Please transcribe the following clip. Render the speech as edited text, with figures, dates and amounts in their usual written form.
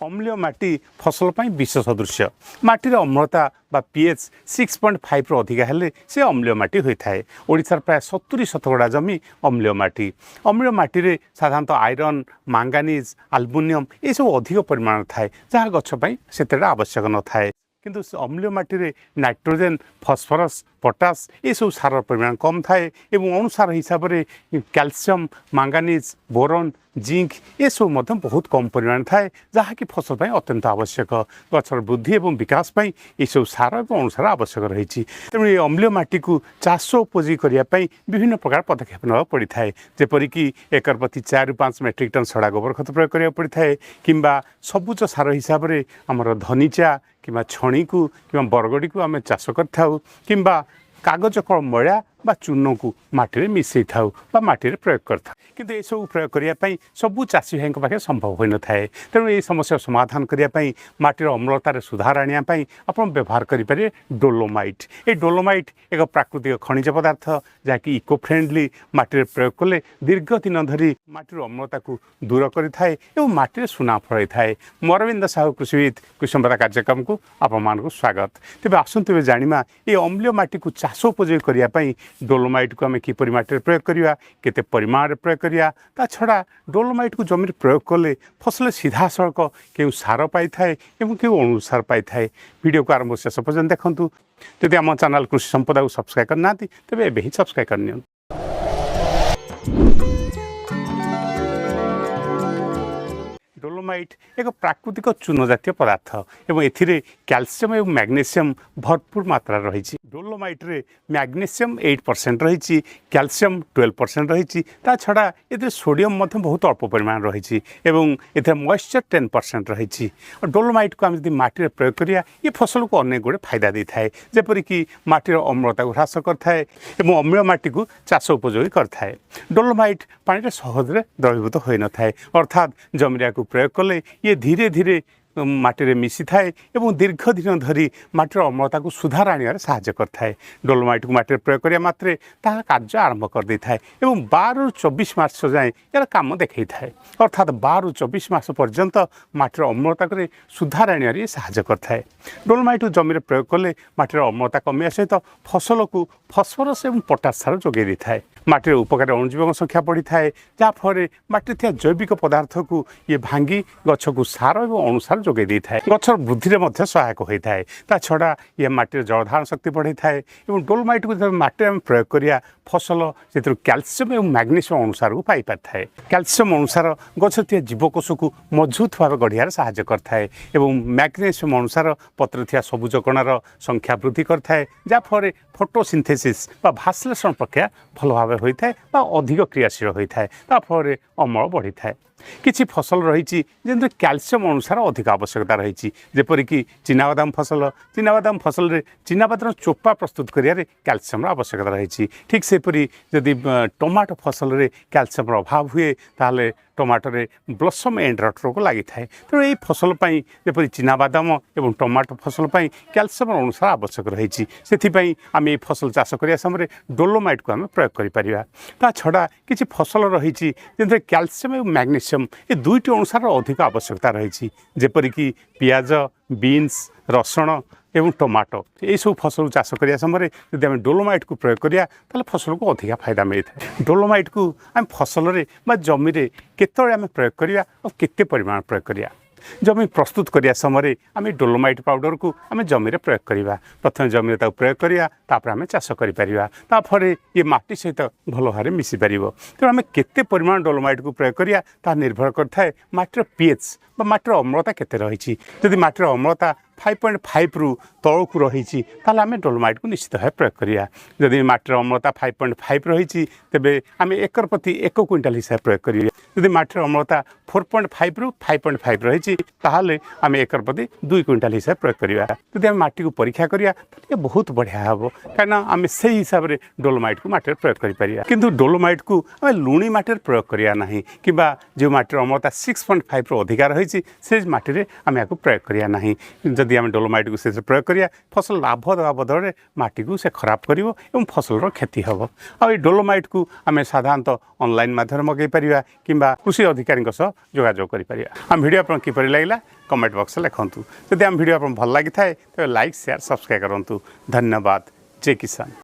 अम्लीय माटी फसल विष सदृश माटीर अम्लता बा पीएच 6.5 रु अधिका हेले से अम्लीय माटी होता है। ओडिशार प्राय 70% जमी अम्लीय माटी रे साधारणतः आयरन मैंगानीज एल्युमिनियम ये सब अधिक परिमाण थाए जहाँ गछपाई सेतेटा आवश्यक न थाए किंतु अम्लीय माटी रे नाइट्रोजेन फॉस्फोरस पोटाश ये सब सार परिमाण कम थाए एवं अनुसार हिसाब से कैल्शियम मैंगानीज बोरन जिंक ये सब बहुत कम परिमाण थाए जहाँकि फसल अत्यंत आवश्यक गछर वृद्धि और विकास ये सब सार और अनुसार आवश्यक रही। तेणु ये अम्लीय माटी को चाष उपयोगी करने विभिन्न प्रकार पदक्षेप ना पड़ी थाए जेपरिक एकर प्रति 4 ରୁ 5 मेट्रिक टन सड़ा गोबर खत प्रयोग करा पड़ी थाए कि सबुज सार हिसाब से आमर धनीचा कि छणी को कि बरगड़ी को आम चाष कर कागज कल मैला बा चून को माटी मिसई था माटी प्रयोग करता किंतु ये सब प्रयोग करने सबू चाषी भाई पाखे संभव हो न थाए। तेणु ये समस्या समाधान करने माटीर अम्लतार सुधार आने आप व्यवहार करें डोलोमाइट। ये डोलोमाइट एक प्राकृतिक खनिज पदार्थ जहाँकि इको फ्रेंडली माटी प्रयोग कले दीर्घ दिन धरी माटीर अम्लता को दूर करए और माटी सुना फल थाए। अरविंद साहू कृषिविद कृषि संपदा कार्यक्रम को आप स्वागत। तेज आसतु जाना ये अम्लीय माटी को चाष उपयोगी करने डोलोमाइट को आम किपर माटी प्रयोग करवा केते परिमाण प्रयोग करवा ता छड़ा डोलोमाइट को जमी प्रयोग कले फसल सीधा सड़क क्यों सार पाई थाए एवं क्यों अणुसार पाई थाए। वीडियो को आरंभ शेष पर्यंत देखूँ। जदि आम चैनल कृषि संपदा को सब्सक्राइब करना तेरे एवं ही सब्सक्राइब करनी। डोलोमाइट एक प्राकृतिक चून जातीय पदार्थ एवं एथिरे कैल्शियम और मैग्नेशियम भरपूर मात्रा रही। डोलोमाइट रे मैग्नेशियम 8% रही, कैल्शियम 12% रही। ता छड़ा ये सोडियम बहुत अल्प परिमाण रही एवं ए मॉइस्चर 10% रही। डोलोमाइट को आम जब माटी प्रयोग करिया ये फसल को अनेक गुड़े फायदा दे थाए जेपरिक माटीर अम्लता को ह्रास करए और अम्लीय माटी को चाष उपयोगी करए। डोलोमाइट पानी सहजरे द्रवीभूत हो न थाए अर्थात जमीरा को प्रयोग कले ये धीरे धीरे माटी मिसी थाए और दीर्घ दिन धरी माटीर अम्लता को सुधार आने साहाय्य करए। डोलोमाइट को माटी प्रयोग करिया मात्रे ताहा कार्य आरंभ कर दे थाए और 12 ରୁ 24 मास जाए यार काम देखई थाए अर्थात 12 ରୁ 24 मास पर्यंत माटीर अम्लता को सुधार आने साहाय्य करए। डोलोमाइट जमी प्रयोग कले माटीर अम्लता कमिया सहित फसल को फॉस्फोरस और पोटाश सार जोगे दी थाए। माटीर उपकारी अणुजीव संख्या बढ़ी थाए जहाँफल माटी थी जैविक पदार्थ को ये भांगी गछ को सार और अणुसार जोगे दी थाए गछर वृद्धि में सहायक होता है। ता छड़ा ये माटी जलधारण शक्ति बढ़ी थाए और डोलोमाइट को जब माटी में प्रयोग करिया फसल से कैल्शियम और मैग्नेशियम अनुसार को पाई पाए। कैल्शियम अनुसार गछ थी जीवकोष को मजबूत भाव गढ़ियार साहाय्य करए और मैग्नेशियम अनुसार पत्र थी सबुज कणार संख्या वृद्धि करए जहाँफल फोटोसिंथेसिस भास्लेषण प्रक्रिया भल भाव होता है अधिक क्रियाशील होता है ताफल अमल बढ़ी थाए। किछि फसल रही जमी कैल्शियम अनुसार अधिक आवश्यकता रही जेपरिक चिनाबादाम फसल रे चिनाबादाम चोपा प्रस्तुत करिया कैल्शियम आवश्यकता रही। ठीक सेपरी जदि टमाटो फसल रे कैल्शियम अभाव हुए ताले टमाटोरे ब्लसम एंड रट रोग लगी थाए। तेणु यही फसल जपरी चिनाबादाम और टमाटो फसल कैल्शियम अनुसार आवश्यक रही से आम ये फसल चाष करने समय डोलोमाइट को आम प्रयोग कर छड़ा किसी फसल रही जैसे कैल्शियम और मैग्नेशियम ये दुईटी अनुसार अधिक आवश्यकता रही जेपरिक पियाज बीन्स रसुण एवं टमाटो ये सब फसल चाष करने समय जब आम डोलोमाइट को प्रयोग करिया फसल को अधिक फायदा मिलता है। डोलोमाइट को आम फसल जमी केतरे आम प्रयोग करिया और केते परिमाण प्रयोग करिया जमी प्रस्तुत करने समय आम डोलोमाइट पाउडर को आम जमी प्रयोग करवा प्रथम जमी प्रयोग करिया आम चाष कर ये माटी सहित भल भाव मिसी पार। तेणु आम केते परिमाण डोलोमाइट को प्रयोग करिया ता निर्भर करए माटीर पीएच माटीर अम्लता केते रही। जदि माटीर अम्लता 5.5 रु तौक रही आम डोलोमाइट को निश्चित भाव प्रयोग करिया। जदि माटीर अम्लता 5.5 रही तेबे आम एकर प्रति 1 क्विंटाल हिसाब प्रयोग करिया। जदि माटीर अम्लता 4.5 रु 5.5 रही ताहले आम एकर प्रति 2 क्विंटाल हिसाब प्रयोग करिया। जदि आम माटी को परीक्षा करिया तो बहुत बढ़िया हम कहीं आम से हिसाब से डोलोमाइट को माटी प्रयोग करिया। किंतु डोलोमाइट को आम लुणी माटी प्रयोग करिया नहीं कि जो माटीर अम्लता 6.5 रु अधिका रही से माटी आम या प्रयोग करिया नहीं। जदि आम डोलोमाइट को से प्रयोग करिया फसल लाभ देवा बदल माटी को से खराब करिवो एवं फसलर क्षति हम आ डोलोमाइट को आम साधारणतः ऑनलाइन माध्यम मगै परिया किंबा कृषि अधिकारी सह जोगाजोग करि परिया। आम वीडियो आपन किपरि लागला कमेंट बॉक्स लिखंतु। जदि आम वीडियो आपन भल लागि थाए तो लाइक शेयर सब्सक्राइब करंतु। धन्यवाद। जय किसान।